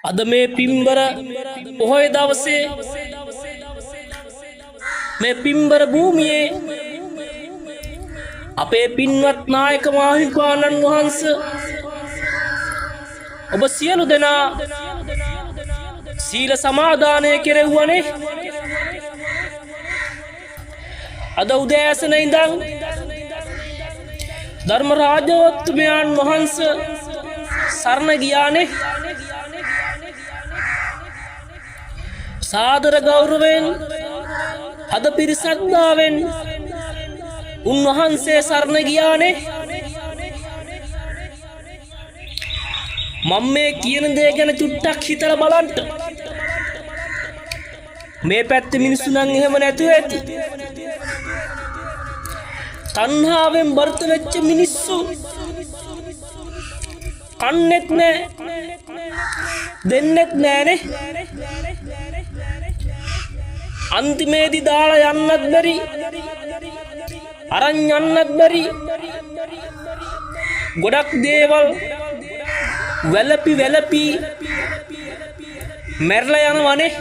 අද මේ පින්බර පොහොය දවසේ මේ පින්බර භූමියේ අපේ පින්වත් නායක මාහිමිපාණන් වහන්සේ ඔබ සියලු දෙනා සීල සමාදානය කෙරෙව්වනේ. අද උදෑසන ඉඳන් ධර්ම රාජෝත්තමයන් වහන්සේ සරණ ගියානේ. සාදර ගෞරවයෙන් අද පිරිසක්දාවෙන් උන්වහන්සේ සරණ ගියානේ. මම මේ කියන දේ ගැන චුට්ටක් හිතලා බලන්න. මේ පැත්තේ මිනිස්සු නම් එහෙම නැතුව ඇති. තණ්හාවෙන් බර්ත වෙච්ච මිනිස්සු කන්නේත් නැහැ දෙන්නෙත් නැහනේ. අන්තිමේදී දාලා යන්නත් බැරි අරන් යන්නත් බැරි ගොඩක් දේවල් වැළපි මැරලා යනවනේ.